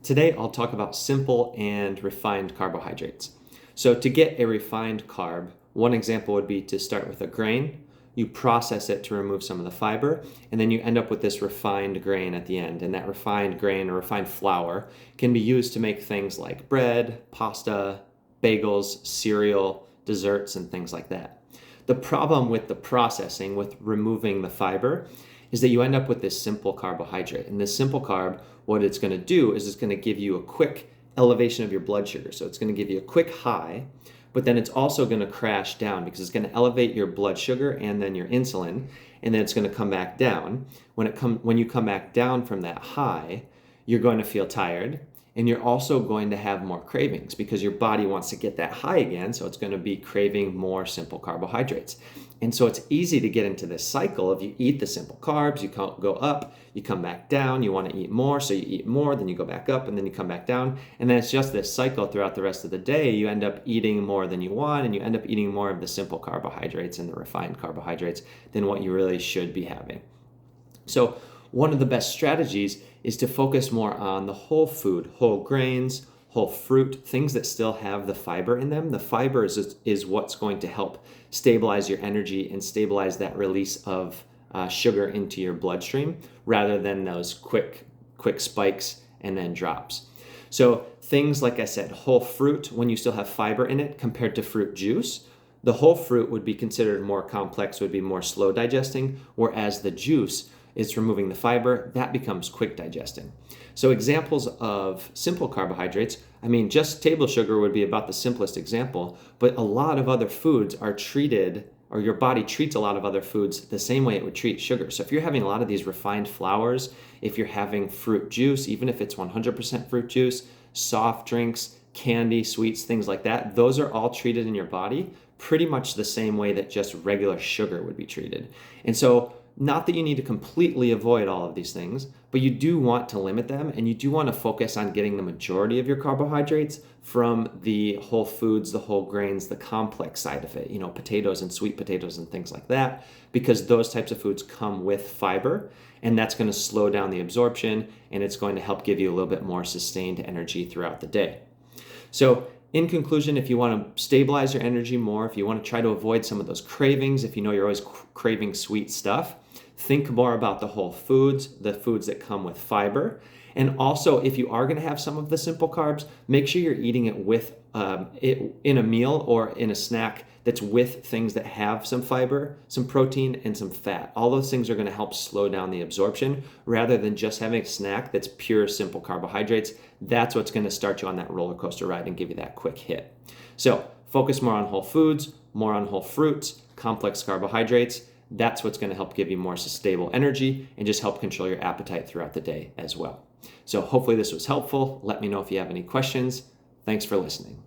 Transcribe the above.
Today, I'll talk about simple and refined carbohydrates. So to get a refined carb, one example would be to start with a grain. You process it to remove some of the fiber, and then you end up with this refined grain at the end. And that refined grain or refined flour can be used to make things like bread, pasta, bagels, cereal, desserts, and things like that. The problem with the processing, with removing the fiber, is that you end up with this simple carbohydrate. And this simple carb, what it's going to do is it's going to give you a quick elevation of your blood sugar. So it's going to give you a quick high, but then it's also going to crash down because it's going to elevate your blood sugar and then your insulin, and then it's going to come back down. When you come back down from that high, you're going to feel tired, and you're also going to have more cravings because your body wants to get that high again, so it's going to be craving more simple carbohydrates. And so it's easy to get into this cycle of you eat the simple carbs, you go up, you come back down, you want to eat more, so you eat more, then you go back up, and then you come back down. And then it's just this cycle throughout the rest of the day. You end up eating more than you want, and you end up eating more of the simple carbohydrates and the refined carbohydrates than what you really should be having. So one of the best strategies is to focus more on the whole food, whole grains, whole fruit, things that still have the fiber in them. The fiber is what's going to help stabilize your energy and stabilize that release of sugar into your bloodstream rather than those quick spikes and then drops. So things like I said, whole fruit, when you still have fiber in it compared to fruit juice, the whole fruit would be considered more complex, would be more slow digesting, whereas the juice, it's removing the fiber, that becomes quick digesting. So examples of simple carbohydrates, just table sugar would be about the simplest example, but a lot of other foods are treated, or your body treats a lot of other foods the same way it would treat sugar. So if you're having a lot of these refined flours, if you're having fruit juice, even if it's 100% fruit juice, soft drinks, candy, sweets, things like that, those are all treated in your body pretty much the same way that just regular sugar would be treated. And so not that you need to completely avoid all of these things, but you do want to limit them, and you do want to focus on getting the majority of your carbohydrates from the whole foods, the whole grains, the complex side of it, potatoes and sweet potatoes and things like that, because those types of foods come with fiber, and that's going to slow down the absorption, and it's going to help give you a little bit more sustained energy throughout the day. So in conclusion, if you want to stabilize your energy more, if you want to try to avoid some of those cravings, if you know you're always craving sweet stuff, think more about the whole foods, the foods that come with fiber. And also, if you are going to have some of the simple carbs, make sure you're eating it with in a meal or in a snack that's with things that have some fiber, some protein, and some fat. All those things are going to help slow down the absorption rather than just having a snack that's pure simple carbohydrates. That's what's going to start you on that roller coaster ride and give you that quick hit. So focus more on whole foods, more on whole fruits, complex carbohydrates. That's what's going to help give you more stable energy and just help control your appetite throughout the day as well. So hopefully this was helpful. Let me know if you have any questions. Thanks for listening.